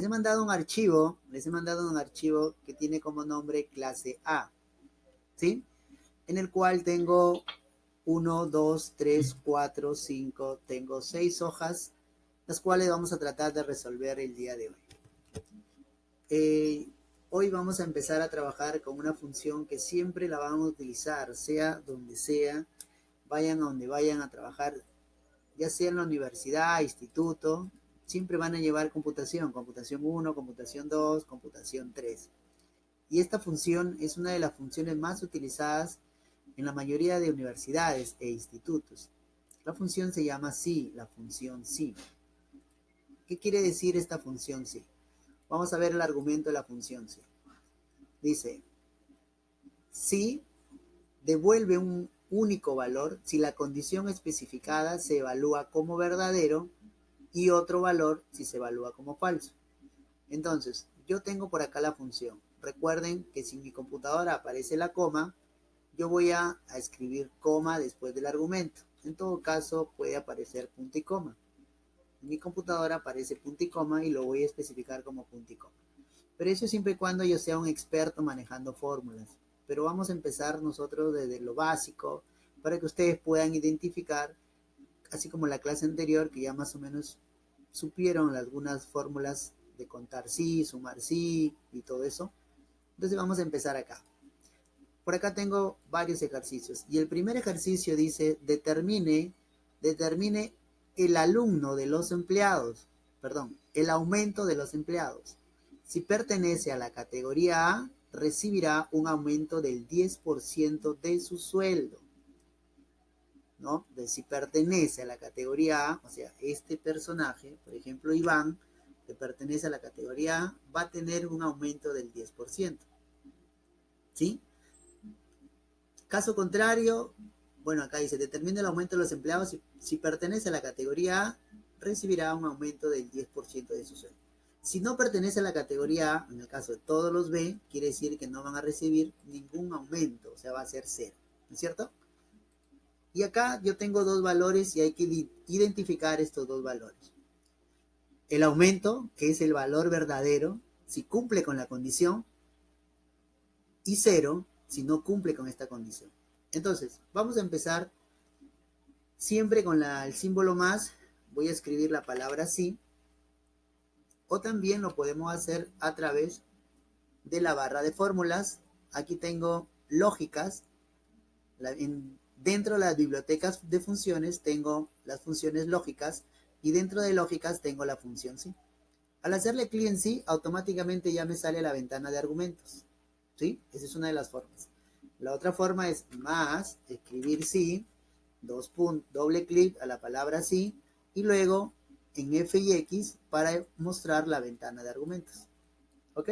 les he mandado un archivo que tiene como nombre clase A, ¿sí? En el cual tengo 1, 2, 3, 4, 5, tengo 6 hojas, las cuales vamos a tratar de resolver el día de hoy. Hoy vamos a empezar a trabajar con una función que siempre la vamos a utilizar, sea donde sea, vayan a donde vayan a trabajar, ya sea en la universidad, instituto, siempre van a llevar computación 1, computación 2, computación 3. Y esta función es una de las funciones más utilizadas en la mayoría de universidades e institutos. La función se llama SI, la función SI. ¿Qué quiere decir esta función SI? Vamos a ver el argumento de la función SI. Dice, SI devuelve un único valor si la condición especificada se evalúa como verdadero y otro valor si se evalúa como falso. Entonces, yo tengo por acá la función. Recuerden que si en mi computadora aparece la coma, yo voy a escribir coma después del argumento. En todo caso, puede aparecer punto y coma. En mi computadora aparece punto y coma y lo voy a especificar como punto y coma. Pero eso siempre y cuando yo sea un experto manejando fórmulas. Pero vamos a empezar nosotros desde lo básico para que ustedes puedan identificar, así como la clase anterior, que ya más o menos supieron algunas fórmulas de contar sí, sumar sí y todo eso. Entonces vamos a empezar acá. Por acá tengo varios ejercicios. Y el primer ejercicio dice, determine el alumno de los empleados, perdón, el aumento de los empleados. Si pertenece a la categoría A, recibirá un aumento del 10% de su sueldo. ¿No? De si pertenece a la categoría A, o sea, este personaje, por ejemplo, Iván, que pertenece a la categoría A, va a tener un aumento del 10%. ¿Sí? Caso contrario, bueno, acá dice, determina el aumento de los empleados. Si pertenece a la categoría A, recibirá un aumento del 10% de su sueldo. Si no pertenece a la categoría A, en el caso de todos los B, quiere decir que no van a recibir ningún aumento, o sea, va a ser cero, ¿no es cierto? Y acá yo tengo dos valores y hay que identificar estos dos valores. El aumento, que es el valor verdadero, si cumple con la condición, y cero, si no cumple con esta condición. Entonces, vamos a empezar siempre con el símbolo más. Voy a escribir la palabra sí. O también lo podemos hacer a través de la barra de fórmulas. Aquí tengo lógicas. Dentro de las bibliotecas de funciones tengo las funciones lógicas y dentro de lógicas tengo la función sí. Al hacerle clic en sí, automáticamente ya me sale la ventana de argumentos. ¿Sí? Esa es una de las formas. La otra forma es más, escribir sí, doble clic a la palabra sí, y luego en F y X para mostrar la ventana de argumentos. ¿Ok?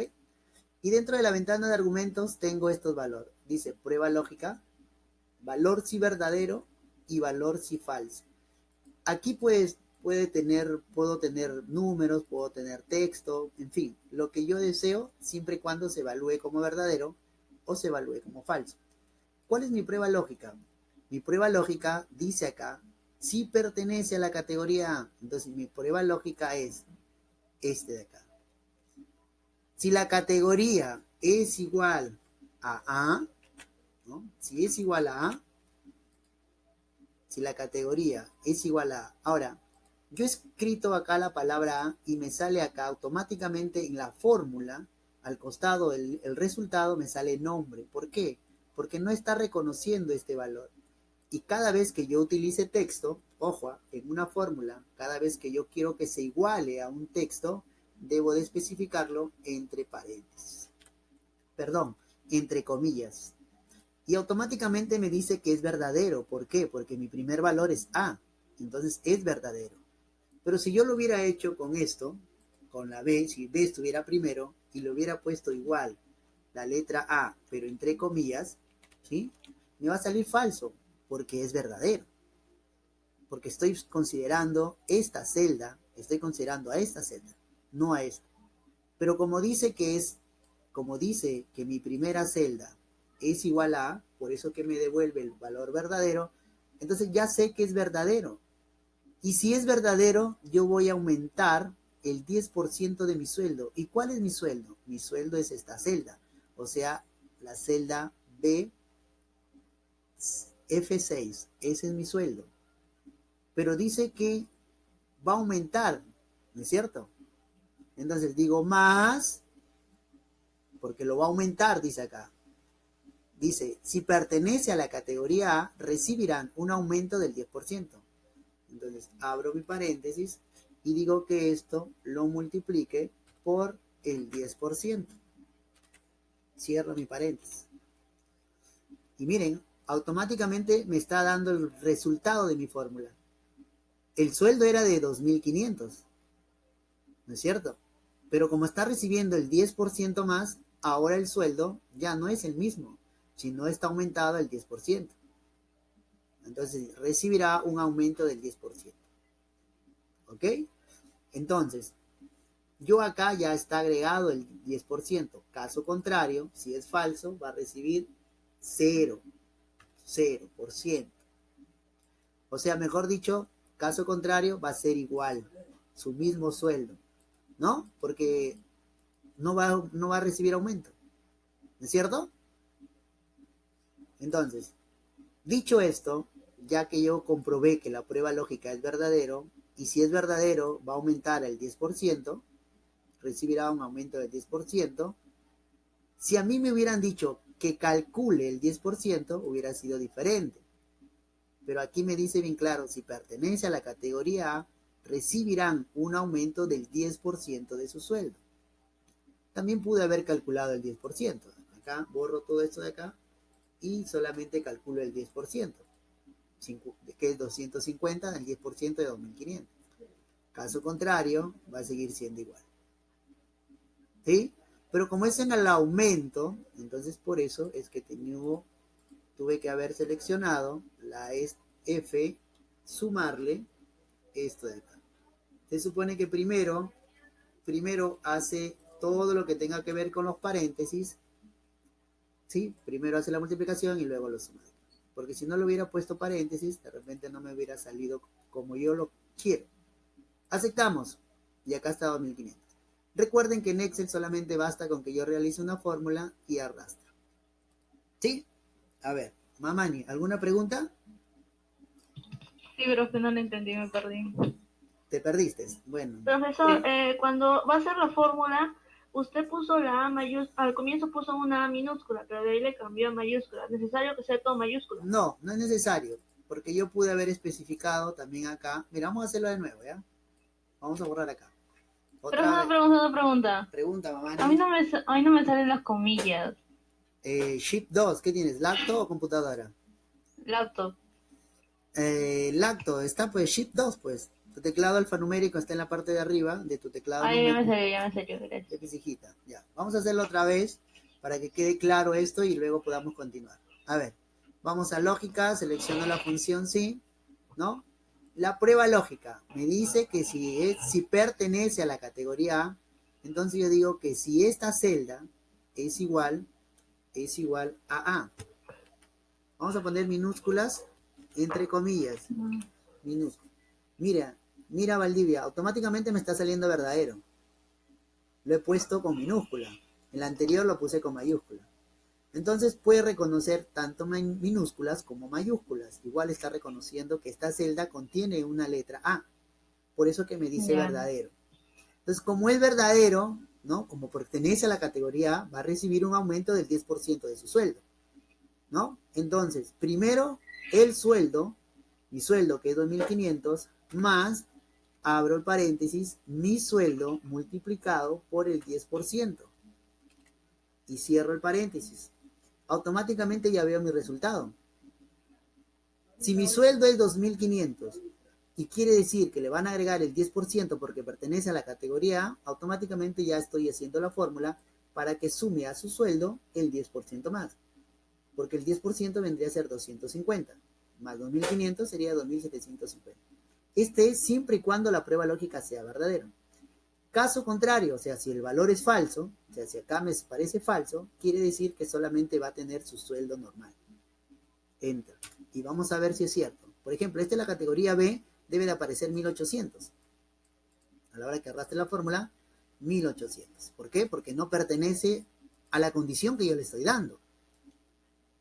Y dentro de la ventana de argumentos tengo estos valores. Dice prueba lógica, valor si verdadero y valor si falso. Aquí pues puedo tener números, puedo tener texto, en fin, lo que yo deseo siempre y cuando se evalúe como verdadero o se evalúe como falso. ¿Cuál es mi prueba lógica? Mi prueba lógica dice acá, si pertenece a la categoría A. Entonces mi prueba lógica es este de acá. Si la categoría es igual a A, ¿no? Si es igual a A, si la categoría es igual a... Ahora, yo he escrito acá la palabra A y me sale acá automáticamente en la fórmula, al costado el resultado me sale nombre. ¿Por qué? Porque no está reconociendo este valor. Y cada vez que yo utilice texto, ojo, en una fórmula, cada vez que yo quiero que se iguale a un texto, debo de especificarlo entre paréntesis. Perdón, entre comillas. Y automáticamente me dice que es verdadero. ¿Por qué? Porque mi primer valor es A. Entonces es verdadero. Pero si yo lo hubiera hecho con esto, con la B, si B estuviera primero y lo hubiera puesto igual la letra A, pero entre comillas, ¿sí? Me va a salir falso porque es verdadero. Porque estoy considerando esta celda, estoy considerando a esta celda, no a esta. Pero como dice que mi primera celda es igual a, por eso que me devuelve el valor verdadero, entonces ya sé que es verdadero. Y si es verdadero, yo voy a aumentar el 10% de mi sueldo. ¿Y cuál es mi sueldo? Mi sueldo es esta celda, o sea, la celda BF6, ese es mi sueldo. Pero dice que va a aumentar, ¿no es cierto? Entonces digo más, porque lo va a aumentar, dice acá. Dice, si pertenece a la categoría A, recibirán un aumento del 10%. Entonces abro mi paréntesis y digo que esto lo multiplique por el 10%. Cierro mi paréntesis. Y miren, automáticamente me está dando el resultado de mi fórmula. El sueldo era de 2.500, ¿no es cierto? Pero como está recibiendo el 10% más, ahora el sueldo ya no es el mismo, sino está aumentado el 10%. Entonces recibirá un aumento del 10%. ¿Ok? Entonces, yo acá ya está agregado el 10%. Caso contrario, si es falso, va a recibir 0%. O sea, mejor dicho, caso contrario, va a ser igual, su mismo sueldo, ¿no? Porque no va a recibir aumento, ¿no es cierto? Entonces, dicho esto, ya que yo comprobé que la prueba lógica es verdadero, y si es verdadero, va a aumentar el 10%, recibirá un aumento del 10%. Si a mí me hubieran dicho que calcule el 10%, hubiera sido diferente. Pero aquí me dice bien claro, si pertenece a la categoría A, recibirán un aumento del 10% de su sueldo. También pude haber calculado el 10%. Acá borro todo esto de acá y solamente calculo el 10%, que es 250 del 10% de 2.500. Caso contrario, va a seguir siendo igual. ¿Sí? Pero como es en el aumento, entonces por eso es que tuve que haber seleccionado la F, sumarle esto de acá. Se supone que primero hace todo lo que tenga que ver con los paréntesis, ¿sí? Primero hace la multiplicación y luego lo suma. Porque si no le hubiera puesto paréntesis, de repente no me hubiera salido como yo lo quiero. Aceptamos. Y acá está 2.500. Recuerden que en Excel solamente basta con que yo realice una fórmula y arrastre. ¿Sí? A ver, Mamani, ¿alguna pregunta? Sí, pero que no lo entendí, me perdí. Te perdiste. Bueno. Profesor, cuando va a hacer la fórmula, usted puso la A mayúscula, al comienzo puso una A minúscula, pero de ahí le cambió a mayúscula. ¿Es necesario que sea todo mayúscula? No, no es necesario, porque yo pude haber especificado también acá. Mira, vamos a hacerlo de nuevo, ¿ya? Vamos a borrar acá. Pero Otra vez. una pregunta. Pregunta, mamá. A mí no me salen las comillas. Ship 2, ¿qué tienes? ¿Lacto o computadora? Laptop. Lacto, está pues Ship 2, pues. Tu teclado alfanumérico está en la parte de arriba de tu teclado Ah, numérico. ya me salió, gracias. De hijita, ya. Vamos a hacerlo otra vez para que quede claro esto y luego podamos continuar. A ver, vamos a lógica, selecciono la función sí, ¿no? La prueba lógica me dice que si pertenece a la categoría A, entonces yo digo que si esta celda es igual a A. Vamos a poner minúsculas entre comillas. Minúsculas. Mira Valdivia, automáticamente me está saliendo verdadero. Lo he puesto con minúscula. El anterior lo puse con mayúscula. Entonces puede reconocer tanto minúsculas como mayúsculas. Igual está reconociendo que esta celda contiene una letra A. Por eso que me dice verdadero. Entonces, como es verdadero, ¿no? Como pertenece a la categoría A, va a recibir un aumento del 10% de su sueldo, ¿no? Entonces, primero, el sueldo, mi sueldo que es 2.500, más, abro el paréntesis, mi sueldo multiplicado por el 10%. Y cierro el paréntesis. Automáticamente ya veo mi resultado. Si mi sueldo es 2.500 y quiere decir que le van a agregar el 10% porque pertenece a la categoría A, automáticamente ya estoy haciendo la fórmula para que sume a su sueldo el 10% más. Porque el 10% vendría a ser 250, más 2.500 sería 2.750. Este es siempre y cuando la prueba lógica sea verdadera. Caso contrario, o sea, si el valor es falso, o sea, si acá me parece falso, quiere decir que solamente va a tener su sueldo normal. Enter. Y vamos a ver si es cierto. Por ejemplo, esta es la categoría B, debe de aparecer 1.800. A la hora que arrastre la fórmula, 1800. ¿Por qué? Porque no pertenece a la condición que yo le estoy dando.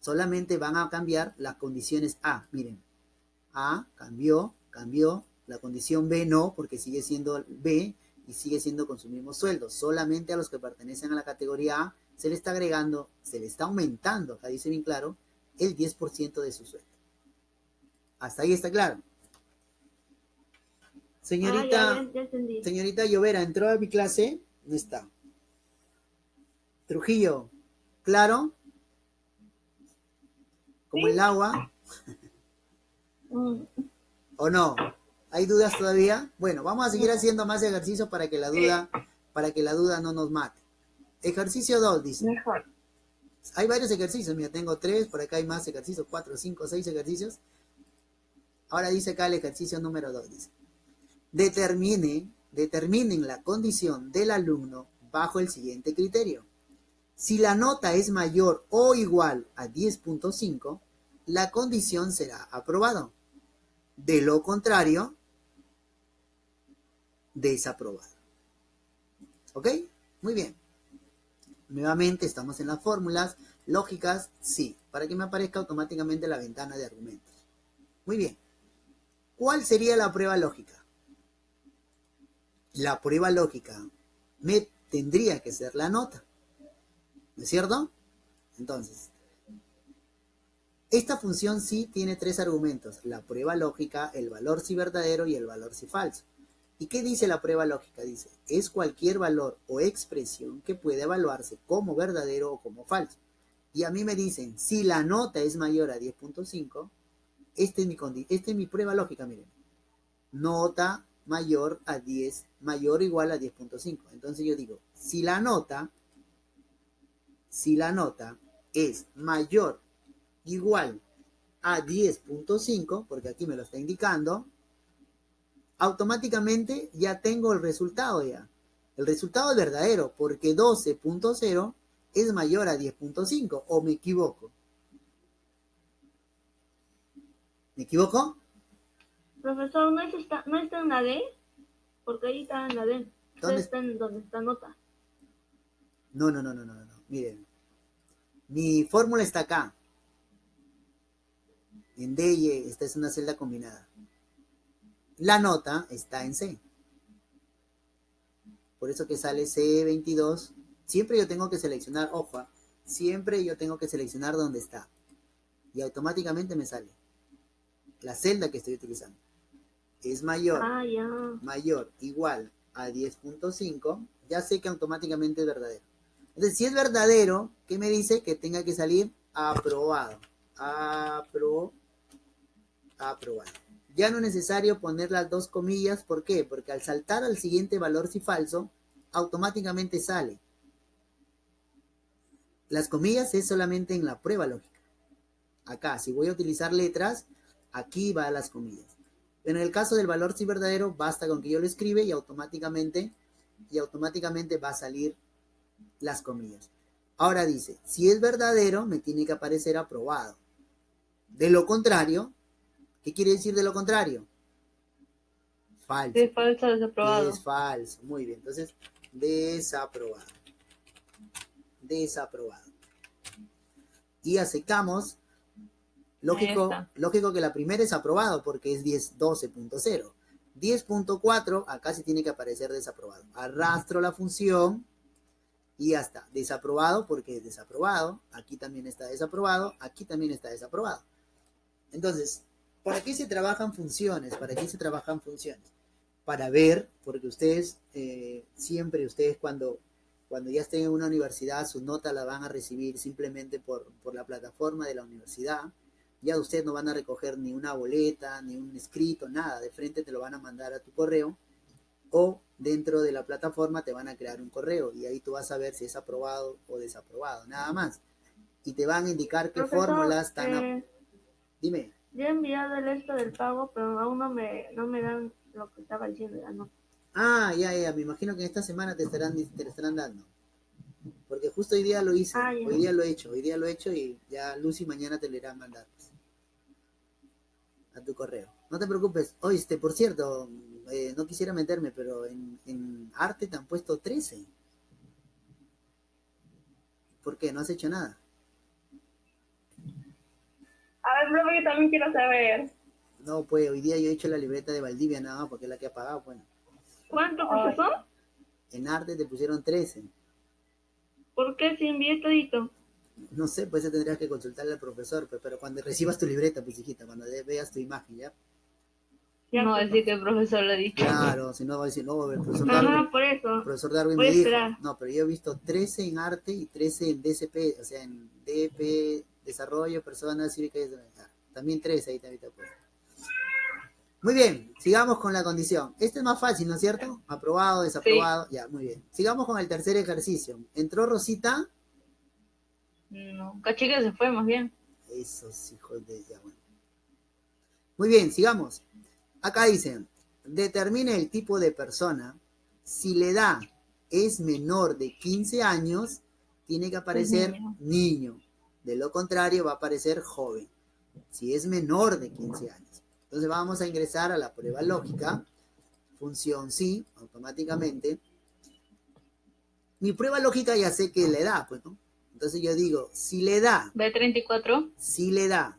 Solamente van a cambiar las condiciones A. Miren, A cambió, la condición B no, porque sigue siendo B y sigue siendo con su mismo sueldo. Solamente a los que pertenecen a la categoría A se le está agregando, se le está aumentando, acá dice bien claro, el 10% de su sueldo. Hasta ahí está claro. Señorita, ya entendí. señorita Llovera, ¿entró a mi clase? No está. Trujillo, ¿claro? ¿Como ¿Sí? el agua? Mm. ¿O no? ¿Hay dudas todavía? Bueno, vamos a seguir haciendo más ejercicios para que la duda no nos mate. Ejercicio 2, dice. Mejor. Hay varios ejercicios, mira, tengo 3, por acá hay más ejercicios, 4, 5, 6 ejercicios. Ahora dice acá el ejercicio número 2, dice. Determinen la condición del alumno bajo el siguiente criterio. Si la nota es mayor o igual a 10.5, la condición será aprobado. De lo contrario, desaprobado. ¿Ok? Muy bien. Nuevamente estamos en las fórmulas lógicas, sí, para que me aparezca automáticamente la ventana de argumentos. Muy bien. ¿Cuál sería la prueba lógica? La prueba lógica me tendría que ser la nota. ¿No es cierto? Entonces, esta función sí tiene 3 argumentos. La prueba lógica, el valor si verdadero y el valor si falso. ¿Y qué dice la prueba lógica? Dice, es cualquier valor o expresión que puede evaluarse como verdadero o como falso. Y a mí me dicen, si la nota es mayor a 10.5, esta es mi prueba lógica, miren. Nota mayor a 10, mayor o igual a 10.5. Entonces yo digo, si la nota es mayor o igual a 10.5, porque aquí me lo está indicando, automáticamente ya tengo el resultado ya. El resultado es verdadero, porque 12.0 es mayor a 10.5, ¿o me equivoco? ¿Me equivoco? Profesor, ¿no está en la D? Porque ahí está en la D. Usted ¿Dónde? está en donde está nota. No. Miren, mi fórmula está acá. En D y E, esta es una celda combinada. La nota está en C. Por eso que sale C22. Siempre yo tengo que seleccionar, ojo, siempre yo tengo que seleccionar dónde está. Y automáticamente me sale la celda que estoy utilizando. Es mayor, igual a 10.5, ya sé que automáticamente es verdadero. Entonces, si es verdadero, ¿qué me dice? Que tenga que salir aprobado. Aprobado. Ya no es necesario poner las 2 comillas. ¿Por qué? Porque al saltar al siguiente valor si falso, automáticamente sale. Las comillas es solamente en la prueba lógica. Acá, si voy a utilizar letras, aquí va las comillas. Pero en el caso del valor si verdadero, basta con que yo lo escriba y automáticamente va a salir las comillas. Ahora dice, si es verdadero, me tiene que aparecer aprobado. De lo contrario, ¿qué quiere decir de lo contrario? Falso. Sí, falso, desaprobado. Es falso. Muy bien. Entonces, desaprobado. Desaprobado. Y aceptamos. Lógico que la primera es aprobado porque es 12.0. 10.4, acá sí tiene que aparecer desaprobado. Arrastro la función y ya está. Desaprobado porque es desaprobado. Aquí también está desaprobado. Aquí también está desaprobado. Entonces, ¿para qué se trabajan funciones? Para ver, porque ustedes, siempre ustedes cuando ya estén en una universidad, su nota la van a recibir simplemente por la plataforma de la universidad. Ya ustedes no van a recoger ni una boleta, ni un escrito, nada. De frente te lo van a mandar a tu correo o dentro de la plataforma te van a crear un correo y ahí tú vas a ver si es aprobado o desaprobado, nada más. Y te van a indicar qué fórmulas están... Dime. Yo he enviado el esto del pago, pero aún no me dan lo que estaba diciendo la nota. Ya, me imagino que esta semana te estarán dando. Porque justo hoy día lo hice, hoy día lo he hecho y ya Lucy mañana te lo irá a mandar a tu correo. No te preocupes. Oíste, por cierto, no quisiera meterme, pero en arte te han puesto 13. ¿Por qué? ¿No has hecho nada? A ver, profe, yo también quiero saber. No, pues hoy día yo he hecho la libreta de Valdivia nada más porque es la que ha pagado, bueno. ¿Cuánto, profesor? En arte te pusieron 13. ¿Por qué si envié todito? No sé, pues eso tendrías que consultarle al profesor, pues, pero cuando recibas tu libreta, pues hijita, cuando veas tu imagen, ¿ya? Ya, No, pues. decir que el profesor lo ha dicho. Claro, si no va a decir, no, el Ajá, por eso. profesor Darwin Voy me a dijo, esperar. no, pero yo he visto 13 en arte y 13 en DCP, o sea, en DP, Desarrollo, Personas Cívicas y también 13 ahí también te puesto. Muy bien, sigamos con la condición. Este es más fácil, ¿no es cierto? Aprobado, desaprobado, Sí. ya, muy bien. Sigamos con el tercer ejercicio. ¿Entró Rosita? No, Cachique se fue más bien. Esos hijos de... Ya, bueno. Muy bien, sigamos. Acá dicen, determine el tipo de persona. Si la edad es menor de 15 años, tiene que aparecer niño. De lo contrario, va a aparecer joven. Si es menor de 15 años. Entonces vamos a ingresar a la prueba lógica. Función sí, automáticamente. Mi prueba lógica ya sé que es la edad, pues, ¿no? Entonces yo digo, si la edad B34. Si la edad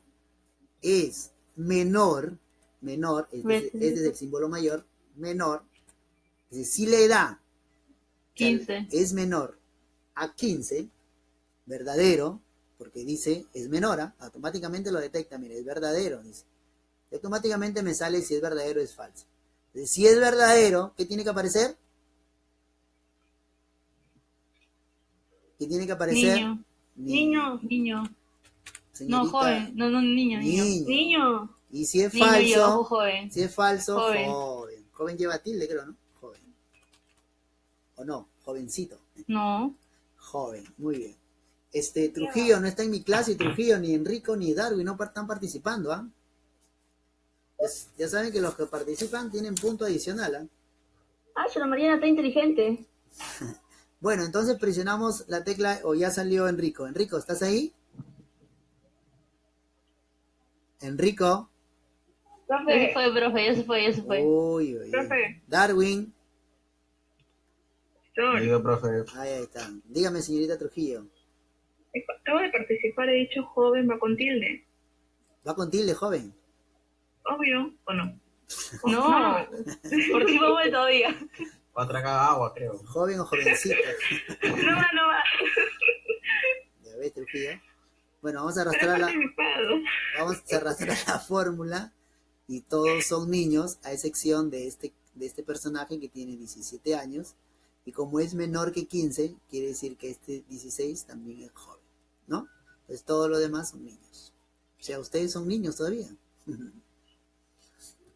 es menor, este es el símbolo mayor, menor, es decir, si la edad 15. es menor a 15, verdadero, porque dice es menor, automáticamente lo detecta, mire, es verdadero, dice. Y automáticamente me sale si es verdadero o es falso. Entonces, si es verdadero, ¿qué tiene que aparecer? ¿Qué tiene que aparecer? Niño. Señorita, No, joven. No, niño. Niño. Y si es Niño falso, y abajo joven. si es falso, Joven. joven. Joven lleva tilde, creo, ¿no? Joven. ¿O no? Jovencito. No. Joven, muy bien. Trujillo no está en mi clase, Trujillo, ni Enrico, ni Darwin no están participando, ¿ah? Ya saben que los que participan tienen punto adicional, ¿ah? Ah, la Mariana está inteligente. Bueno, entonces presionamos la tecla, o ya salió Enrico. Enrico, ¿estás ahí? Enrico. Ya se fue, profe, ya se fue. Uy. Profe. Darwin. Digo, profe. Ahí está. Dígame, señorita Trujillo. Acabo de participar, he dicho joven, va con tilde. ¿Va con tilde, joven? Obvio, ¿o no? No, por ti vamos todavía. Va a tragar agua, creo. ¿Joven o jovencita? No va. Ya ves, Trujillo. Bueno, vamos a arrastrar la fórmula y todos son niños, a excepción de este personaje que tiene 17 años. Y como es menor que 15, quiere decir que este 16 también es joven, ¿no? Pues todo lo demás son niños. O sea, ustedes son niños todavía.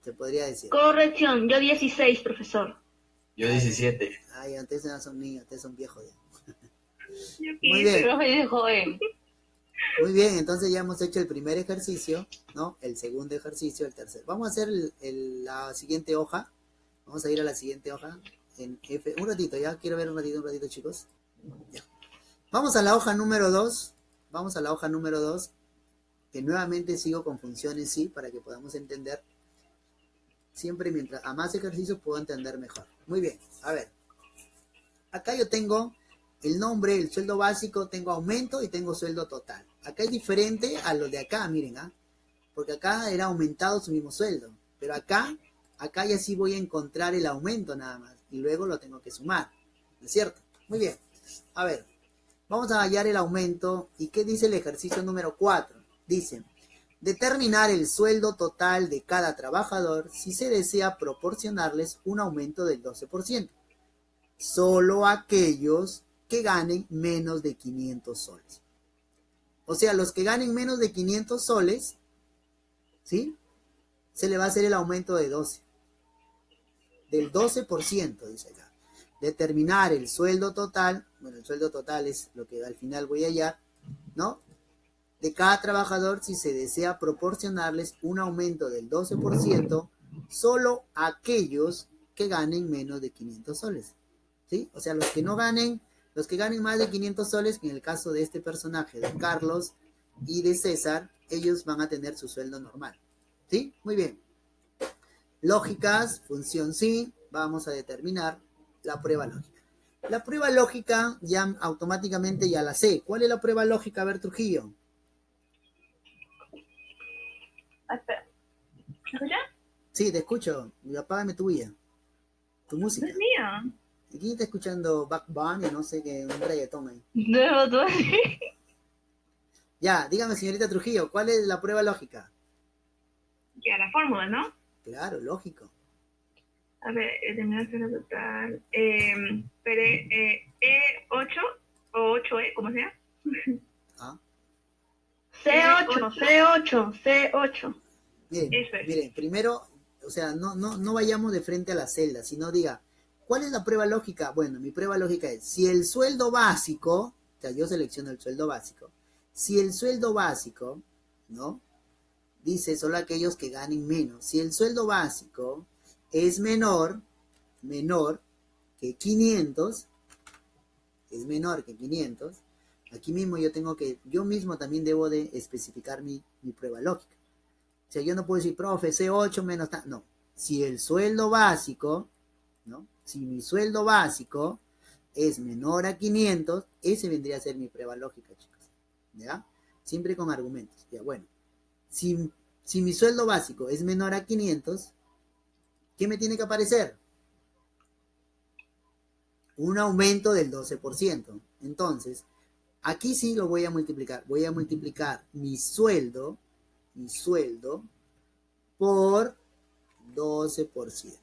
Se podría decir. Corrección, yo 16, profesor. Yo 17. Ay, antes no son niños, ustedes son viejos ya. Yo Muy bien. Profe es joven. Muy bien, entonces ya hemos hecho el primer ejercicio, ¿no? El segundo ejercicio, el tercero. Vamos a hacer la siguiente hoja. Vamos a ir a la siguiente hoja. En F. Un ratito, ya quiero ver un ratito, chicos. Ya. Vamos a la hoja número 2. Vamos a la hoja número 2. Que nuevamente sigo con funciones sí, para que podamos entender. Siempre mientras a más ejercicios puedo entender mejor. Muy bien, a ver. Acá yo tengo el nombre, el sueldo básico, tengo aumento y tengo sueldo total. Acá es diferente a lo de acá, miren, ¿ah? Porque acá era aumentado su mismo sueldo. Pero acá ya sí voy a encontrar el aumento nada más. Y luego lo tengo que sumar. ¿No es cierto? Muy bien. A ver, vamos a hallar el aumento. ¿Y qué dice el ejercicio número 4? Dice, determinar el sueldo total de cada trabajador si se desea proporcionarles un aumento del 12%. Solo aquellos que ganen menos de 500 soles. O sea, los que ganen menos de 500 soles, ¿sí? Se le va a hacer el aumento de 12. Del 12%, dice acá. Determinar el sueldo total, bueno, el sueldo total es lo que al final voy a hallar, ¿no? De cada trabajador si se desea proporcionarles un aumento del 12%, solo aquellos que ganen menos de 500 soles. ¿Sí? O sea, los que ganen más de 500 soles, que en el caso de este personaje, de Carlos y de César, ellos van a tener su sueldo normal. ¿Sí? Muy bien. Lógicas, función sí, vamos a determinar la prueba lógica. La prueba lógica ya automáticamente ya la sé. ¿Cuál es la prueba lógica? A ver, Trujillo. Ah, espera. ¿Me escuchas? Sí, te escucho. Apágame tu bulla, tu No música. es mía. Aquí está escuchando Back Bunny, no sé qué, un reggaetón ahí. No, tú Ya, dígame, señorita Trujillo, ¿cuál es la prueba lógica? Ya, la fórmula, ¿no? Claro, lógico. A ver, determinar cero total. E8 o 8E, ¿cómo sea? ¿Ah? C8, C8, C8. Miren, Eso es. miren, primero, o sea, no vayamos de frente a la celda, sino diga, ¿cuál es la prueba lógica? Bueno, mi prueba lógica es, si el sueldo básico, o sea, yo selecciono el sueldo básico, si el sueldo básico, ¿no? Dice solo aquellos que ganen menos. Si el sueldo básico es menor que 500, es menor que 500, aquí mismo yo mismo también debo de especificar mi prueba lógica. O sea, yo no puedo decir, profe, C8 menos tal. No. Si el sueldo básico, ¿no? Si mi sueldo básico es menor a 500, ese vendría a ser mi prueba lógica, chicos. ¿Ya? Siempre con argumentos. Ya, bueno. Si mi sueldo básico es menor a 500, ¿qué me tiene que aparecer? Un aumento del 12%. Entonces, aquí sí lo voy a multiplicar. Voy a multiplicar mi sueldo por 12%.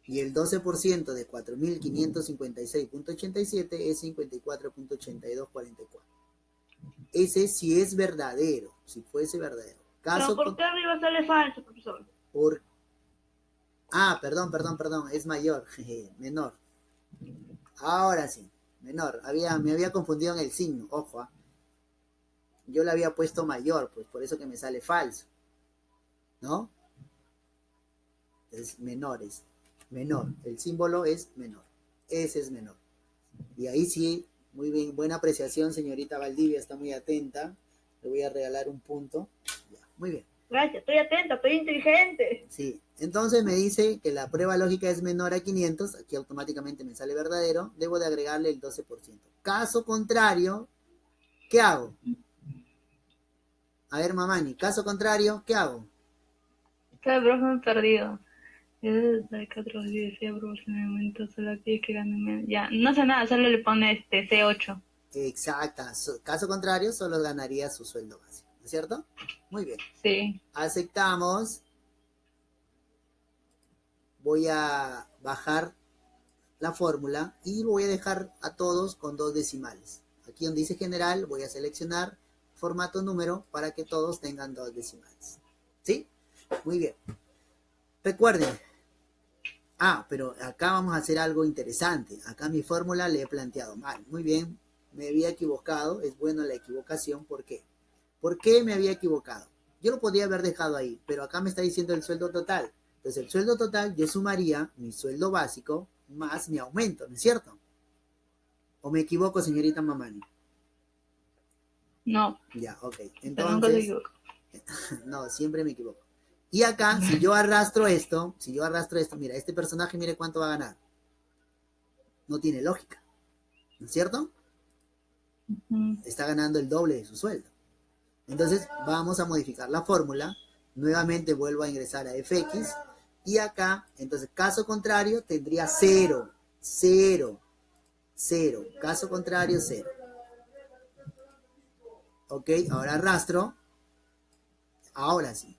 Y el 12% de 4.556.87 es 54.8244. Ese sí es verdadero, si fuese verdadero. Pero ¿por qué arriba sale falso, profesor? Perdón, es mayor, menor. Ahora sí, menor. Me había confundido en el signo, ojo. Yo le había puesto mayor, pues por eso que me sale falso. ¿No? Es menores. Menor. El símbolo es menor. Ese es menor. Y ahí sí, muy bien, buena apreciación, señorita Valdivia, está muy atenta. Le voy a regalar un punto. Ya, muy bien. Gracias, estoy atenta, estoy inteligente. Sí, entonces me dice que la prueba lógica es menor a 500, aquí automáticamente me sale verdadero, debo de agregarle el 12%. Caso contrario, ¿qué hago? A ver, Mamani, caso contrario, ¿qué hago? Claro, profe, me he perdido. Yo desde que otros días decía proporcionalmente solo aquellos que ganan menos. Ya, no sé nada, solo le pone C8. Exacta, caso contrario, solo ganaría su sueldo básico, ¿no es cierto? Muy bien. Sí. Aceptamos. Voy a bajar la fórmula y voy a dejar a todos con 2 decimales. Aquí donde dice general voy a seleccionar formato número para que todos tengan 2 decimales. ¿Sí? Muy bien. Recuerden. Pero acá vamos a hacer algo interesante. Acá mi fórmula le he planteado mal. Muy bien. Me había equivocado. Es bueno la equivocación. ¿Por qué? ¿Por qué me había equivocado? Yo lo podía haber dejado ahí, pero acá me está diciendo el sueldo total. Entonces, el sueldo total yo sumaría mi sueldo básico más mi aumento, ¿no es cierto? ¿O me equivoco, señorita Mamani? No. Ya, ok. Pero nunca se Entonces, equivoca. no, siempre me equivoco. Y acá, si yo arrastro esto, mira, este personaje, mire cuánto va a ganar. No tiene lógica, ¿no es cierto? Está ganando el doble de su sueldo. Entonces, vamos a modificar la fórmula. Nuevamente vuelvo a ingresar a fx. Y acá, entonces, caso contrario, tendría 0. 0. 0. Caso contrario, 0. Ok, ahora arrastro. Ahora sí.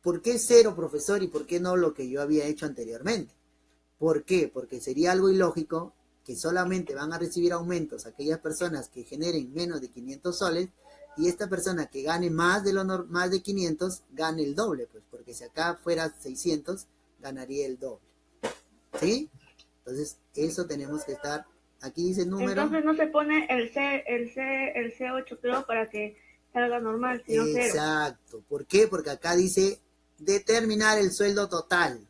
¿Por qué 0, profesor? ¿Y por qué no lo que yo había hecho anteriormente? ¿Por qué? Porque sería algo ilógico que solamente van a recibir aumentos aquellas personas que generen menos de 500 soles y esta persona que gane más de 500 gane el doble, pues, porque si acá fuera 600, ganaría el doble. ¿Sí? Entonces, eso tenemos que estar, aquí dice número. Entonces no se pone el C8, creo, para que salga normal, sino 0. Exacto. ¿Por qué? Porque acá dice determinar el sueldo total.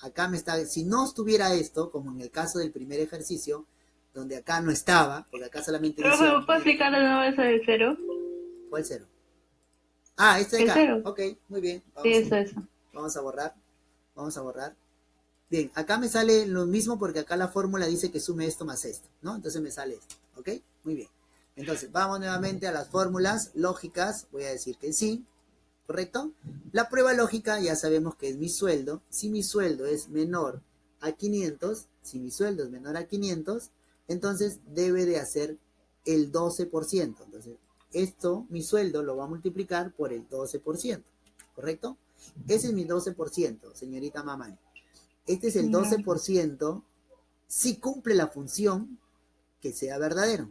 Acá si no estuviera esto, como en el caso del primer ejercicio, donde acá no estaba, porque acá solamente dice... Pero ¿puedo explicar de nuevo eso del 0? ¿Cuál 0? Ah, este de El acá. cero. Ok, muy bien. Sí, eso. Vamos a borrar. Vamos a borrar. Bien, acá me sale lo mismo porque acá la fórmula dice que sume esto más esto, ¿no? Entonces me sale esto, ¿ok? Muy bien. Entonces, vamos nuevamente a las fórmulas lógicas. Voy a decir que sí, ¿correcto? La prueba lógica ya sabemos que es mi sueldo. Si mi sueldo es menor a 500, si mi sueldo es menor a 500, entonces debe de hacer el 12%. Entonces, esto, mi sueldo, lo va a multiplicar por el 12%, ¿correcto? Ese es mi 12%, señorita Mamani. Este es el Ya. 12% si cumple la función que sea verdadero.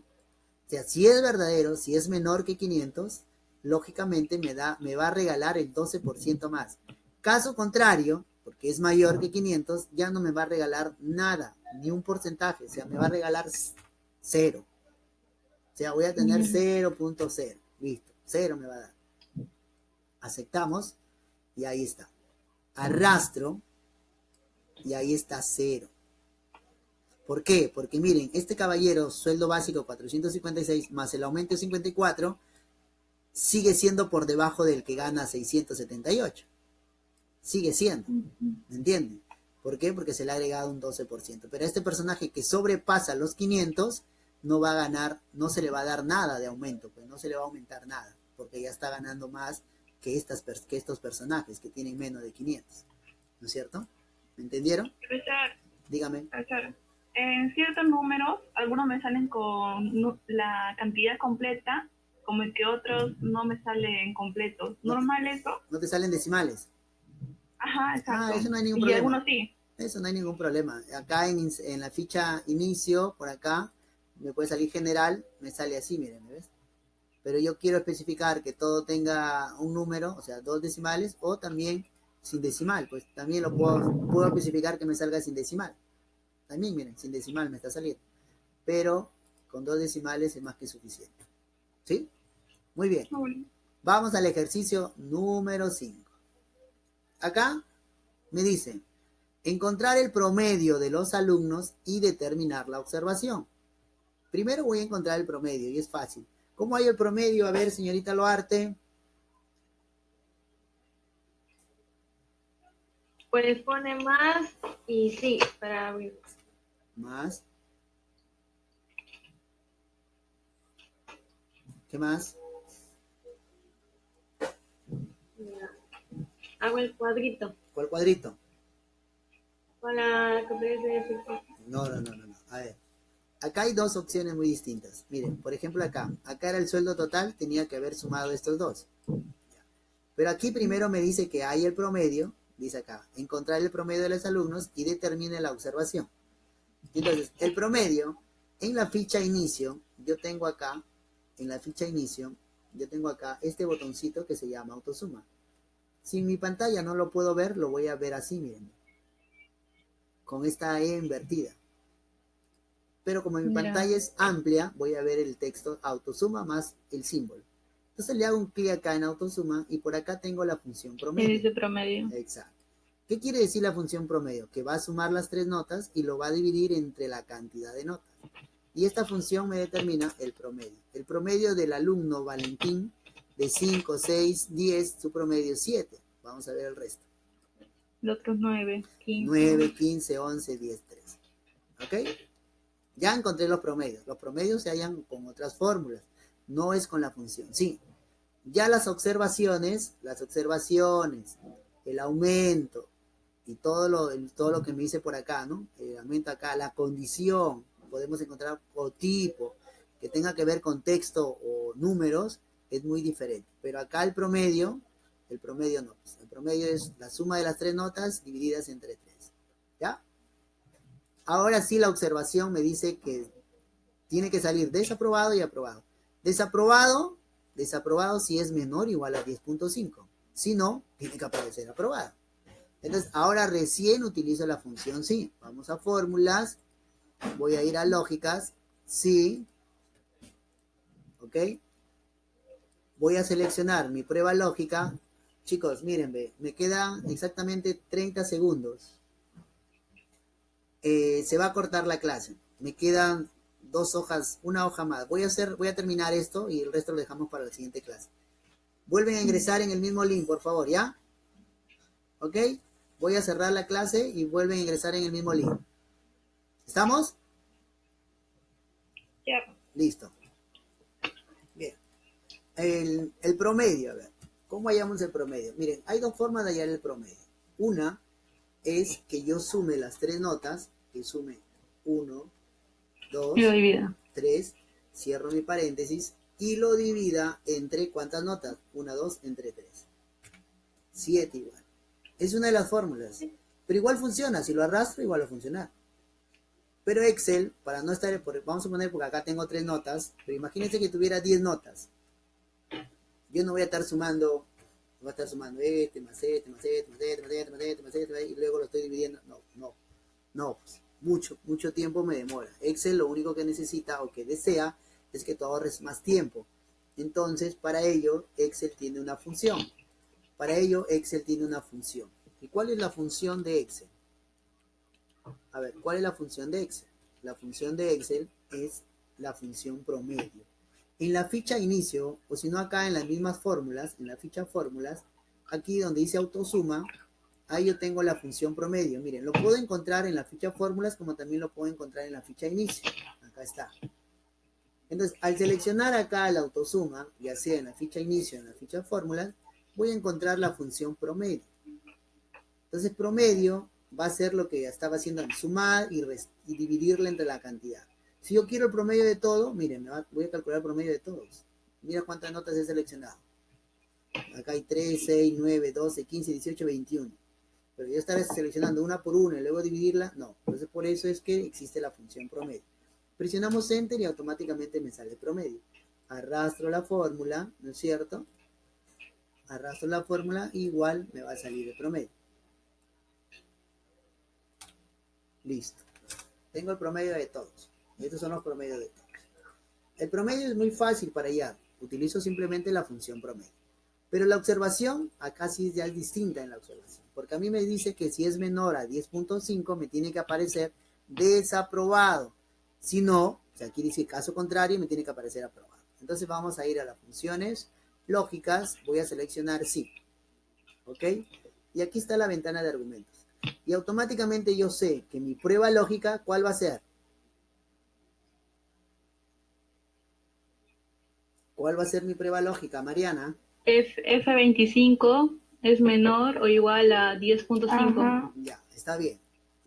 O sea, si es verdadero, si es menor que 500, lógicamente me va a regalar el 12% más. Caso contrario, porque es mayor que 500, ya no me va a regalar nada, ni un porcentaje, o sea, me va a regalar cero. O sea, voy a tener 0.0. Listo, cero me va a dar. Aceptamos y ahí está. Arrastro y ahí está cero. ¿Por qué? Porque miren, este caballero, sueldo básico 456 más el aumento de 54, sigue siendo por debajo del que gana 678. Sigue siendo. ¿Me entienden? ¿Por qué? Porque se le ha agregado un 12%. Pero a este personaje que sobrepasa los 500 no va a ganar, no se le va a dar nada de aumento, pues no se le va a aumentar nada, porque ya está ganando más que estos personajes que tienen menos de 500. ¿No es cierto? ¿Me entendieron? Profesor, Dígame. profesor, en ciertos números, algunos me salen con la cantidad completa, como que otros no me salen completos. No, ¿Normal eso? no te salen decimales. Ajá, Ah, exacto. eso no hay ningún Y problema. algunos sí. Eso no hay ningún problema. Acá en la ficha inicio, por acá, me puede salir general, me sale así, miren, ¿me ves? Pero yo quiero especificar que todo tenga un número, o sea, 2 decimales, o también sin decimal, pues también puedo especificar que me salga sin decimal. También, miren, sin decimal me está saliendo. Pero con 2 decimales es más que suficiente. ¿Sí? Muy bien. Vamos al ejercicio número 5. Acá me dice, encontrar el promedio de los alumnos y determinar la observación. Primero voy a encontrar el promedio y es fácil. ¿Cómo hay el promedio? A ver, señorita Loarte. Pues pone más y sí, para abrir. Más. ¿Qué más? Ya. Hago el cuadrito. ¿Cuál cuadrito? Con la que aparece. No. A ver. Acá hay dos opciones muy distintas. Miren, por ejemplo acá era el sueldo total, tenía que haber sumado estos dos. Pero aquí primero me dice que hay el promedio, dice acá, encontrar el promedio de los alumnos y determine la observación. Entonces, el promedio, en la ficha inicio, yo tengo acá, este botoncito que se llama autosuma. Si en mi pantalla no lo puedo ver, lo voy a ver así, miren, con esta E invertida. Pero como mi pantalla es amplia, voy a ver el texto autosuma más el símbolo. Entonces le hago un clic acá en autosuma y por acá tengo la función promedio. Y dice promedio. Exacto. ¿Qué quiere decir la función promedio? Que va a sumar las 3 notas y lo va a dividir entre la cantidad de notas. Y esta función me determina el promedio. El promedio del alumno Valentín de 5, 6, 10, su promedio es 7. Vamos a ver el resto. Los otros 9, 15. 9, 15, 11, 10, 13. ¿Ok? Ya encontré los promedios. Los promedios se hallan con otras fórmulas. No es con la función. Sí. Ya las observaciones, el aumento y todo lo que me dice por acá, ¿no? El aumento acá, la condición, podemos encontrar o tipo, que tenga que ver con texto o números, es muy diferente. Pero acá el promedio no. El promedio es la suma de las 3 notas divididas entre 3. ¿Ya? Ahora sí la observación me dice que tiene que salir desaprobado y aprobado. Desaprobado si es menor o igual a 10.5. Si no, tiene que aparecer aprobado. Entonces, ahora recién utilizo la función sí. Vamos a fórmulas. Voy a ir a lógicas. Sí. ¿Ok? Voy a seleccionar mi prueba lógica. Chicos, miren, me quedan exactamente 30 segundos. Se va a cortar la clase. Me quedan 2 hojas, una hoja más. Voy a terminar esto y el resto lo dejamos para la siguiente clase. Vuelven a ingresar en el mismo link, por favor, ¿ya? ¿Ok? Voy a cerrar la clase y vuelven a ingresar en el mismo link. ¿Estamos? Ya. Listo. Bien. El promedio, a ver. ¿Cómo hallamos el promedio? Miren, hay dos formas de hallar el promedio. Una es que yo sume las tres notas, que sume 1, 2, Y lo divida. 3, cierro mi paréntesis y lo divida entre ¿cuántas notas? 1, 2, entre 3. 7 igual. Es una de las fórmulas. Pero igual funciona. Si lo arrastro, igual va a funcionar. Pero Excel, para no estar, vamos a poner, porque acá tengo 3 notas, pero imagínense que tuviera 10 notas. Yo no voy a estar sumando, voy a estar sumando este, más este, más este, más este, más este, más este, más este, y luego lo estoy dividiendo. No, pues, mucho tiempo me demora. Excel lo único que necesita o que desea es que tú ahorres más tiempo. Entonces, para ello, Excel tiene una función. ¿Y cuál es la función de Excel? A ver, ¿cuál es la función de Excel? La función de Excel es la función promedio. En la ficha inicio, o si no acá en las mismas fórmulas, en la ficha fórmulas, aquí donde dice autosuma, ahí yo tengo la función promedio. Miren, lo puedo encontrar en la ficha fórmulas como también lo puedo encontrar en la ficha inicio. Acá está. Entonces, al seleccionar acá la autosuma, ya sea en la ficha inicio o en la ficha fórmulas, voy a encontrar la función promedio. Entonces, promedio va a ser lo que ya estaba haciendo, sumar y dividirla entre la cantidad. Si yo quiero el promedio de todo, miren, voy a calcular el promedio de todos. Mira cuántas notas he seleccionado. Acá hay 3, 6, 9, 12, 15, 18, 21. Pero yo estaré seleccionando una por una y luego dividirla, no. Entonces por eso es que existe la función promedio. Presionamos Enter y automáticamente me sale el promedio. Arrastro la fórmula, ¿no es cierto? Arrastro la fórmula, igual me va a salir el promedio. Listo. Tengo el promedio de todos. Estos son los promedios de todos. El promedio es muy fácil para hallar. Utilizo simplemente la función promedio. Pero la observación, acá sí ya es distinta en la observación. Porque a mí me dice que si es menor a 10.5, me tiene que aparecer desaprobado. Si no, o sea, aquí dice caso contrario, me tiene que aparecer aprobado. Entonces vamos a ir a las funciones lógicas. Voy a seleccionar sí. ¿Ok? Y aquí está la ventana de argumentos. Y automáticamente yo sé que mi prueba lógica, ¿cuál va a ser? ¿Cuál va a ser mi prueba lógica, Mariana? F25 es menor o igual a 10.5. Ya, está bien.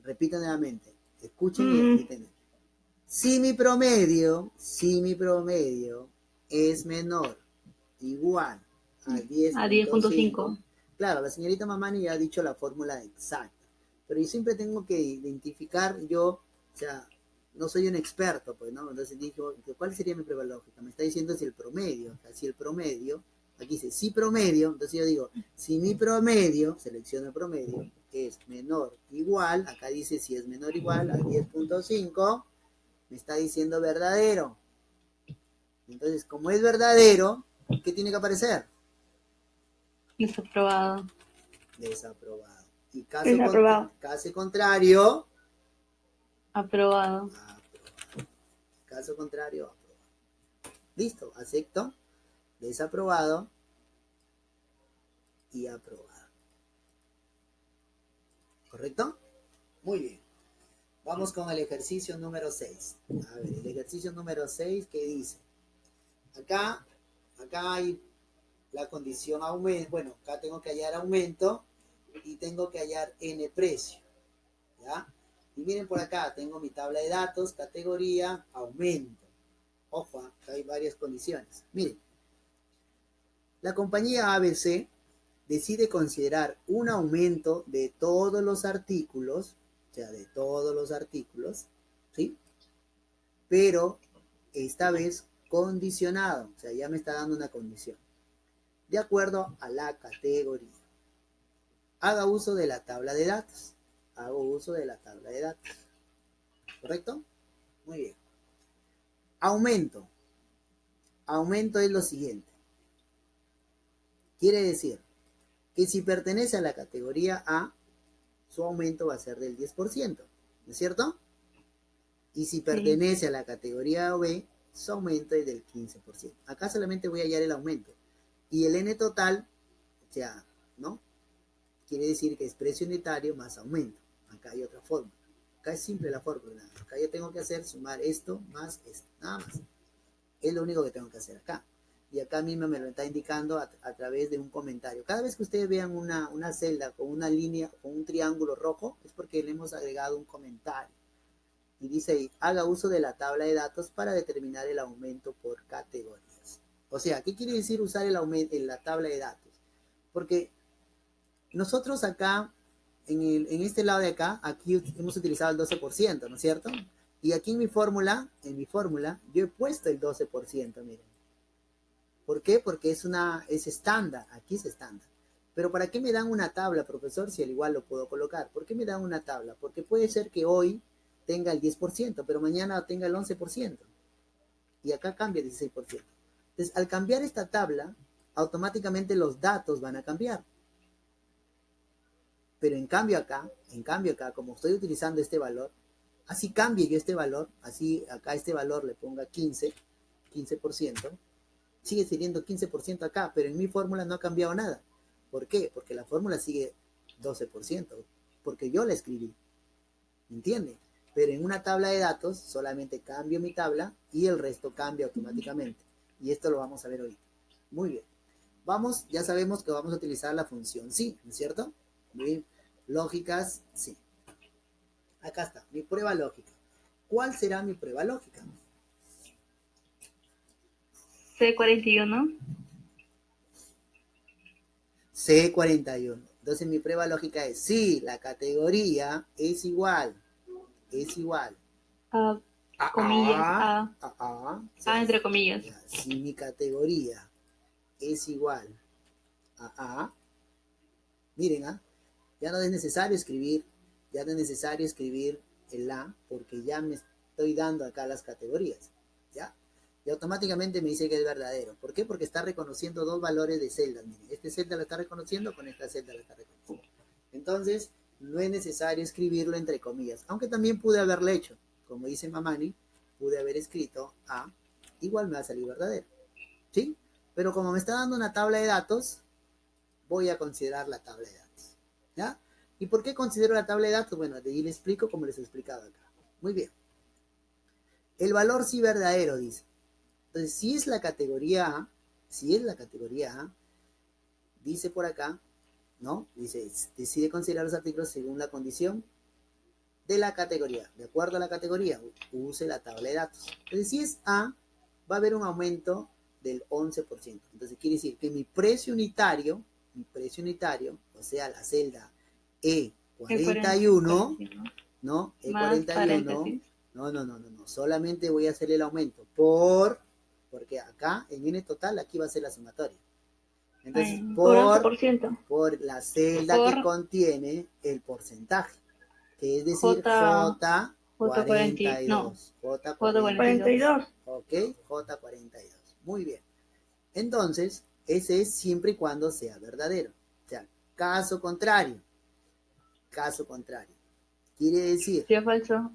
Repito nuevamente. Escuchen y repiten. Si mi promedio es menor, igual a 10.5. Claro, la señorita Mamani ya ha dicho la fórmula exacta. Pero yo siempre tengo que identificar, o sea, no soy un experto, pues, ¿no? Entonces dijo, ¿cuál sería mi prueba lógica? Me está diciendo si el promedio, o sea, si el promedio, aquí dice, si promedio, entonces yo digo, si mi promedio, selecciono el promedio, es menor igual, acá dice si es menor igual a 10.5, me está diciendo verdadero. Entonces, como es verdadero, ¿qué tiene que aparecer? Desaprobado. Desaprobado. Y Desaprobado. caso contrario, Aprobado. Caso contrario, aprobado. Listo, acepto, desaprobado y aprobado. ¿Correcto? Muy bien. Vamos con el ejercicio número 6. A ver, el ejercicio número 6, ¿qué dice? Acá hay la condición aumento. Bueno, acá tengo que hallar aumento y tengo que hallar n precio. ¿Ya? Y miren por acá, tengo mi tabla de datos, categoría, aumento. Ojo, acá hay varias condiciones. Miren, la compañía ABC decide considerar un aumento de todos los artículos, o sea, de todos los artículos, ¿sí? Pero esta vez condicionado, o sea, ya me está dando una condición, de acuerdo a la categoría. Haga uso de la tabla de datos. Hago uso de la tabla de datos. ¿Correcto? Muy bien. Aumento. Aumento es lo siguiente. Quiere decir que si pertenece a la categoría A, su aumento va a ser del 10%, ¿no es cierto? Y si pertenece a la categoría B, su aumento es del 15%. Acá solamente voy a hallar el aumento. Y el N total, o sea, ¿no? Quiere decir que es precio unitario más aumento. Acá hay otra fórmula. Acá es simple la fórmula. Acá yo tengo que hacer sumar esto más esto. Nada más. Es lo único que tengo que hacer acá. Y acá mismo me lo está indicando a través de un comentario. Cada vez que ustedes vean una celda con una línea, con un triángulo rojo, es porque le hemos agregado un comentario. Y dice ahí, haga uso de la tabla de datos para determinar el aumento por categorías. O sea, ¿qué quiere decir usar el aumento en la tabla de datos? Porque nosotros acá, en este lado de acá, aquí hemos utilizado el 12%, ¿no es cierto? Y aquí en mi fórmula, yo he puesto el 12%, miren. ¿Por qué? Porque es estándar, aquí es estándar. Pero ¿para qué me dan una tabla, profesor, si al igual lo puedo colocar? ¿Por qué me dan una tabla? Porque puede ser que hoy tenga el 10%, pero mañana tenga el 11%. Y acá cambia el 16%. Entonces, al cambiar esta tabla, automáticamente los datos van a cambiar. Pero en cambio acá, como estoy utilizando este valor, así cambie yo este valor, así acá este valor le ponga 15%, sigue teniendo 15% acá, pero en mi fórmula no ha cambiado nada. ¿Por qué? Porque la fórmula sigue 12%, porque yo la escribí. ¿Me entiende? Pero en una tabla de datos solamente cambio mi tabla y el resto cambia automáticamente. Y esto lo vamos a ver hoy. Muy bien. Vamos, ya sabemos que vamos a utilizar la función sí, ¿no es cierto? Muy bien. Lógicas, sí. Acá está, mi prueba lógica. ¿Cuál será mi prueba lógica? C41. C41. Entonces mi prueba lógica es sí, la categoría es igual. Comillas, entre comillas. Si mi categoría es igual a miren, ya no es necesario escribir el A, porque ya me estoy dando acá las categorías, ¿ya? Y automáticamente me dice que es verdadero. ¿Por qué? Porque está reconociendo dos valores de celdas. Miren, este celda lo está reconociendo, con esta celda lo está reconociendo. Entonces, no es necesario escribirlo entre comillas, aunque también pude haberlo hecho. Como dice Mamani, pude haber escrito A, igual me va a salir verdadero, ¿sí? Pero como me está dando una tabla de datos, voy a considerar la tabla de datos, ¿ya? ¿Y por qué considero la tabla de datos? Bueno, de ahí le explico como les he explicado acá. Muy bien. El valor sí verdadero, dice. Entonces, si es la categoría A, dice por acá, ¿no? Dice, decide considerar los artículos según la condición de la categoría. De acuerdo a la categoría, use la tabla de datos. Entonces, si es A, va a haber un aumento del 11%. Entonces, quiere decir que mi precio unitario, o sea, la celda E41, ¿no? E41, no, solamente voy a hacer el aumento porque acá en N total, aquí va a ser la sumatoria. Entonces, por la celda que contiene el porcentaje, que es decir, J42. J42. Ok, J42. Muy bien. Entonces, ese es siempre y cuando sea verdadero. O sea, caso contrario. Quiere decir... Si es falso,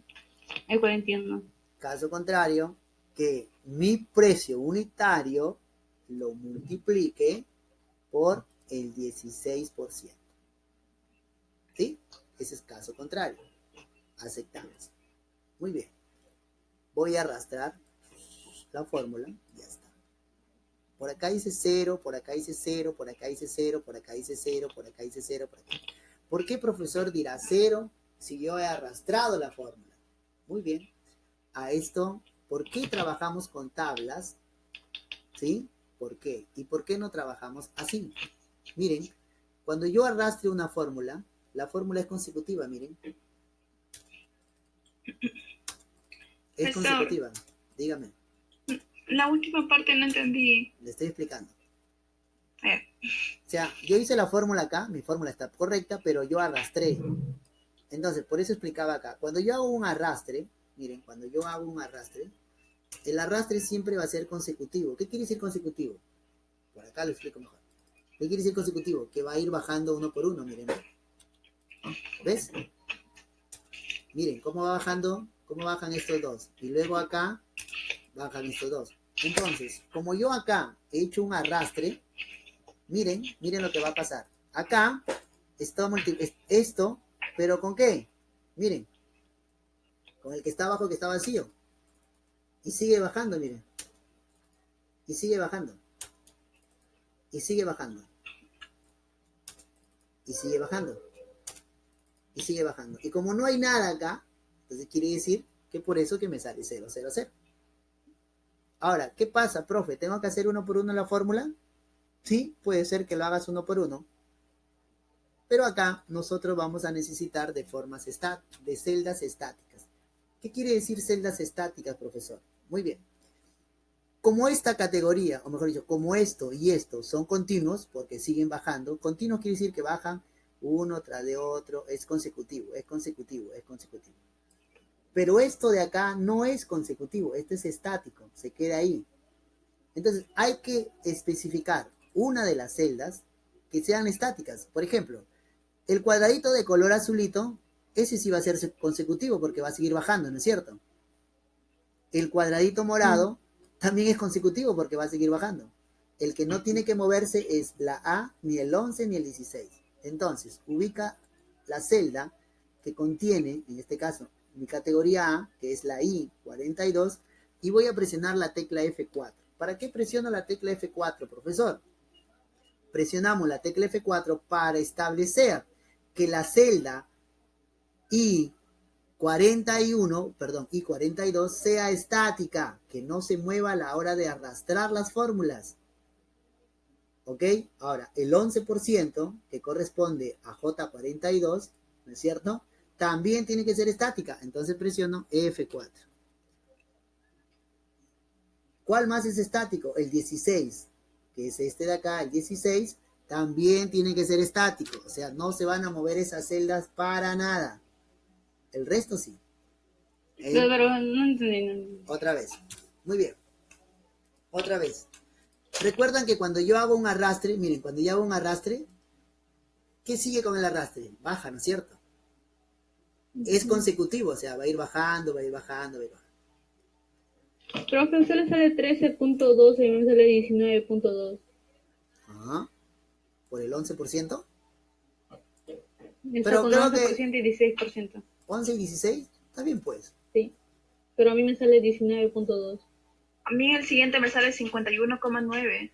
es 41. Caso contrario, que mi precio unitario lo multiplique por el 16%. ¿Sí? Ese es caso contrario. Aceptamos. Muy bien. Voy a arrastrar la fórmula. Ya está. Por acá dice 0, por acá dice 0, por acá dice 0, por acá dice 0, por acá dice 0, por acá. ¿Por qué, profesor, dirá 0 si yo he arrastrado la fórmula? Muy bien. A esto, ¿por qué trabajamos con tablas? ¿Sí? ¿Por qué? ¿Y por qué no trabajamos así? Miren, cuando yo arrastre una fórmula, la fórmula es consecutiva, miren. Es consecutiva. Dígame. La última parte no entendí. Le estoy explicando. O sea, yo hice la fórmula acá, mi fórmula está correcta, pero yo arrastré. Entonces, por eso explicaba acá. Cuando yo hago un arrastre, miren, el arrastre siempre va a ser consecutivo. ¿Qué quiere decir consecutivo? Por acá lo explico mejor. ¿Qué quiere decir consecutivo? Que va a ir bajando uno por uno, miren. ¿Ves? Miren, cómo va bajando, cómo bajan estos dos. Y luego acá, bajan estos dos. Entonces, como yo acá he hecho un arrastre, Miren lo que va a pasar. Acá, esto, pero ¿con qué? Miren, con el que está abajo, que está vacío. Y sigue bajando, miren. Y sigue bajando. Y sigue bajando. Y sigue bajando. Y sigue bajando. Y como no hay nada acá, entonces quiere decir que por eso que me sale 0, 0, 0. Ahora, ¿qué pasa, profe? ¿Tengo que hacer 1 por 1 la fórmula? Sí, puede ser que lo hagas 1 por 1. Pero acá nosotros vamos a necesitar de celdas estáticas. ¿Qué quiere decir celdas estáticas, profesor? Muy bien. Como esta categoría, o mejor dicho, como esto y esto son continuos, porque siguen bajando, continuos quiere decir que bajan uno tras de otro, es consecutivo, es consecutivo, es consecutivo. Pero esto de acá no es consecutivo, esto es estático, se queda ahí. Entonces hay que especificar una de las celdas que sean estáticas. Por ejemplo, el cuadradito de color azulito, ese sí va a ser consecutivo porque va a seguir bajando, ¿no es cierto? El cuadradito morado también es consecutivo porque va a seguir bajando. El que no tiene que moverse es la A, ni el 11, ni el 16. Entonces, ubica la celda que contiene, en este caso, mi categoría A, que es la I42, y voy a presionar la tecla F4. ¿Para qué presiono la tecla F4, profesor? Presionamos la tecla F4 para establecer que la celda I42 sea estática, que no se mueva a la hora de arrastrar las fórmulas. ¿Ok? Ahora, el 11% que corresponde a J42, ¿no es cierto? También tiene que ser estática, entonces presiono F4. ¿Cuál más es estático? El 16, que es este de acá, el 16, también tiene que ser estático, o sea, no se van a mover esas celdas para nada. El resto sí. Pero no entendí. Otra vez. Muy bien. Otra vez. Recuerdan que cuando yo hago un arrastre, miren, cuando yo hago un arrastre, ¿qué sigue con el arrastre? Baja, ¿no es cierto? Es consecutivo, o sea, va a ir bajando, va a ir bajando, va a ir bajando. Profe, usted le sale 13.2 y a mí me sale 19.2. Ajá. ¿Por el 11%? Está Pero con creo 11% y 16%. 11 y 16, está bien pues. Sí, pero a mí me sale 19.2. A mí el siguiente me sale 51,9.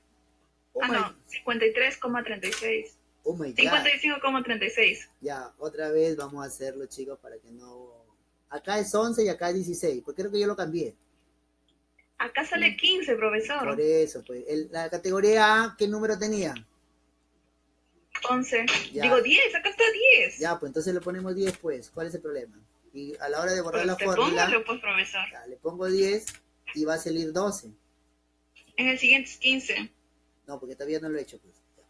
No, 53,36. Oh my God. 55,36. Ya, otra vez vamos a hacerlo, chicos, para que no... Acá es 11 y acá es 16, porque creo que yo lo cambié. Acá sale 15, profesor. Por eso, pues. La categoría A, ¿qué número tenía? 11. Ya. Digo 10, acá está 10. Ya, pues entonces le ponemos 10, pues. ¿Cuál es el problema? Y a la hora de borrar Pues la te fórmula, póngalo, pues, profesor. ya, le pongo 10 y va a salir 12. En el siguiente es 15. No, porque todavía no lo he hecho, pues. Ya.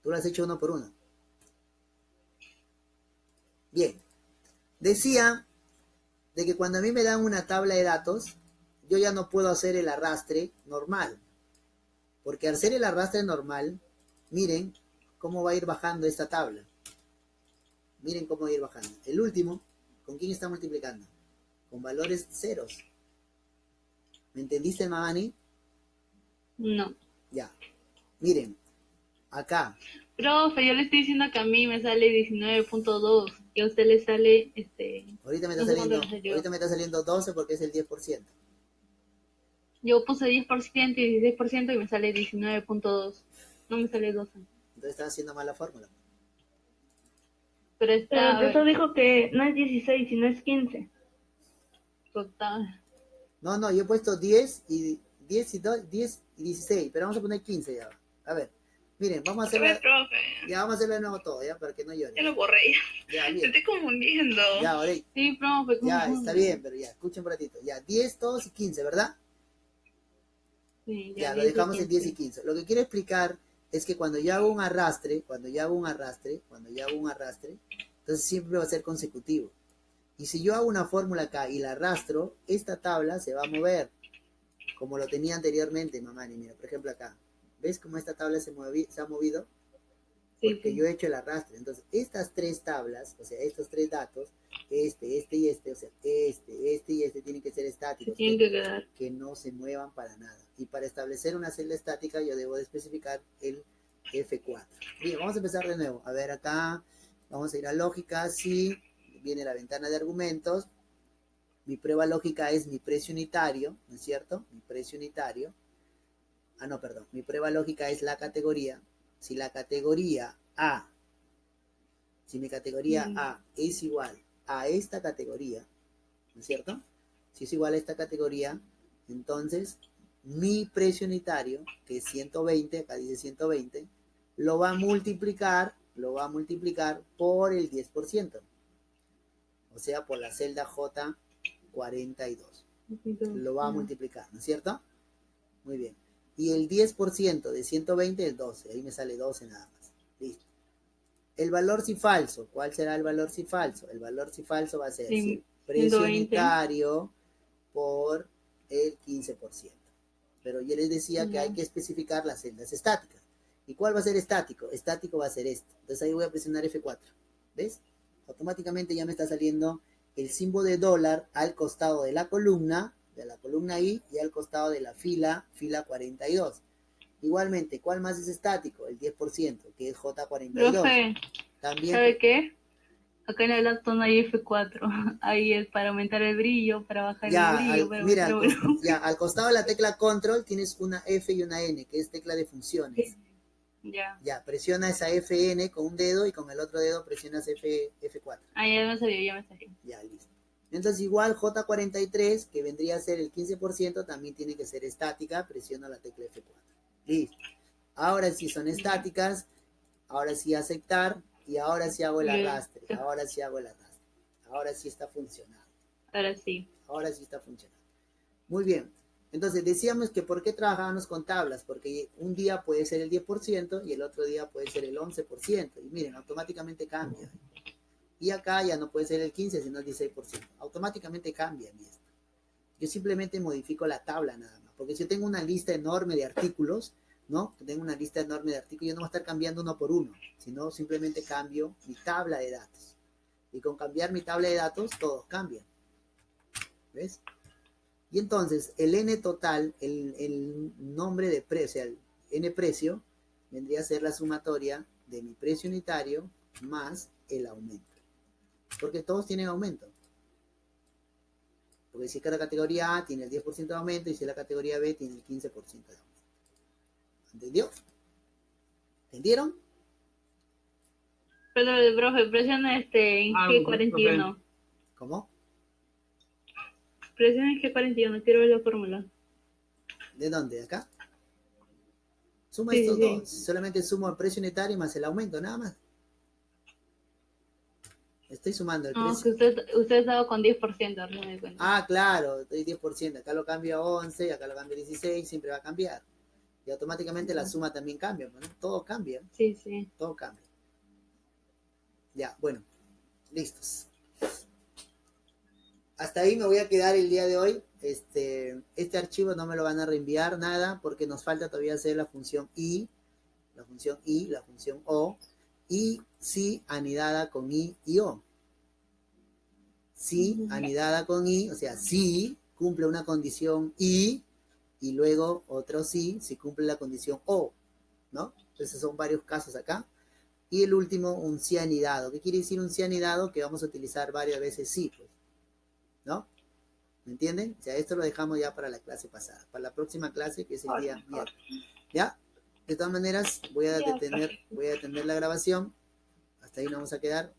Tú lo has hecho uno por uno. Bien. Decía de que cuando a mí me dan una tabla de datos, yo ya no puedo hacer el arrastre normal. Porque al hacer el arrastre normal, miren cómo va a ir bajando esta tabla. Miren cómo va a ir bajando. El último, ¿con quién está multiplicando? Con valores ceros. ¿Me entendiste, Mamani? No. Ya. Miren, acá. Profe, yo le estoy diciendo que a mí me sale 19.2 y a usted le sale Ahorita me no está sé cuánto le salió. ahorita me está saliendo 12 porque es el 10%. Yo puse 10% y 16% y me sale 19.2. No me sale 12. Entonces estás haciendo mal la fórmula. Pero Pero está el profesor dijo que no es 16, sino es 15. total. No, yo he puesto 10 y 10 y 16, pero vamos a poner 15 ya. A ver, miren, vamos a A ver, hacerlo. profe. Ya vamos a hacerlo de nuevo todo, ya, para que no llore. Ya lo borré. Ya, Me bien. estoy confundiendo. Ya, ahora. Sí, profe. Ya, está bien, pero ya, escuchen un ratito. Ya, 10, todos y 15, ¿verdad? Sí, Ya, lo 10 y dejamos en 10 y 15. 15. Lo que quiero explicar es que cuando yo hago un arrastre, entonces siempre va a ser consecutivo. Y si yo hago una fórmula acá y la arrastro, esta tabla se va a mover, como lo tenía anteriormente, Mamani. Mira, por ejemplo acá. ¿Ves cómo esta tabla se ha movido? Sí, Porque sí. yo he hecho el arrastre. Entonces, estas tres tablas, o sea, estos tres datos, este y este, o sea, este y este tienen que ser estáticos. estáticos, tienen que quedar. que no se muevan para nada. Y para establecer una celda estática yo debo de especificar el F4. Bien, vamos a empezar de nuevo. A ver, acá vamos a ir a lógica. Si viene la ventana de argumentos, mi prueba lógica es mi precio unitario, ¿no es cierto? Mi precio unitario. Ah, no, perdón. Mi prueba lógica es la categoría. Si la categoría A, si mi categoría A es igual a esta categoría, ¿no es cierto? Si es igual a esta categoría, entonces mi precio unitario, que es 120, acá dice 120, lo va a multiplicar por el 10%. O sea, por la celda J42. Lo va a multiplicar, ¿no es cierto? Muy bien. Y el 10% de 120 es 12. Ahí me sale 12 nada más. Listo. El valor si falso. ¿Cuál será el valor si falso? El valor si falso va a ser precio 120. unitario por el 15%. Pero yo les decía que hay que especificar las celdas estáticas. ¿Y cuál va a ser estático? Estático va a ser este. Entonces ahí voy a presionar F4. ¿Ves? Automáticamente ya me está saliendo el símbolo de dólar al costado de la columna I, y al costado de la fila 42. Igualmente, ¿cuál más es estático? El 10%, que es J42. Profe, También, ¿sabe qué? Acá en el laptop no hay F4. Ahí es para aumentar el brillo, para bajar el brillo, para mira, aumentar el volumen. al costado de la tecla control tienes una F y una N, que es tecla de funciones. Ya. Ya, presiona esa FN con un dedo y con el otro dedo presionas F4. Ah, ya me salió. Ya, listo. Entonces igual J43, que vendría a ser el 15%, también tiene que ser estática, presiono la tecla F4. Listo. Ahora sí son estáticas, ahora sí aceptar, y ahora sí hago el arrastre, ahora sí está funcionando. Ahora sí. Ahora sí está funcionando. Muy bien. Entonces decíamos que ¿por qué trabajábamos con tablas? Porque un día puede ser el 10% y el otro día puede ser el 11%. Y miren, automáticamente cambia. Y acá ya no puede ser el 15, sino el 16%. Automáticamente cambia esto. Yo simplemente modifico la tabla nada más. Porque si yo tengo una lista enorme de artículos, ¿no? Tengo una lista enorme de artículos, yo no voy a estar cambiando uno por uno, sino simplemente cambio mi tabla de datos. Y con cambiar mi tabla de datos, todos cambian. ¿Ves? Y entonces, el N total, el nombre de precio, o sea, el N precio, vendría a ser la sumatoria de mi precio unitario más el aumento. Porque todos tienen aumento. Porque si cada categoría A tiene el 10% de aumento y si la categoría B tiene el 15% de aumento. ¿Entendió? ¿Entendieron? Pero, profe, presiona en G41. ¿Cómo? Presiona en G41, quiero ver la fórmula. ¿De dónde? ¿De acá? Suma Sí, estos sí. dos. Solamente sumo el precio unitario más el aumento, nada más. Estoy sumando el No, precio. que usted estaba con 10%, no me di cuenta. Ah, claro, estoy 10%. Acá lo cambio a 11, acá lo cambio a 16, siempre va a cambiar. Y automáticamente la suma también cambia, ¿no? Todo cambia. Sí, sí. Todo cambia. Ya, bueno, listos. Hasta ahí me voy a quedar el día de hoy. Este archivo no me lo van a reenviar nada porque nos falta todavía hacer la función I, la función O, y si anidada con I y O. Si anidada con I, o sea, si cumple una condición I, y luego otro si cumple la condición O, ¿no? Entonces son varios casos acá. Y el último, un si anidado. ¿Qué quiere decir un si anidado? Que vamos a utilizar varias veces sí, pues, ¿no? ¿Me entienden? O sea, esto lo dejamos ya para la clase pasada, para la próxima clase, que es el día miércoles. ¿Ya? De todas maneras, voy a detener la grabación. Hasta ahí nos vamos a quedar.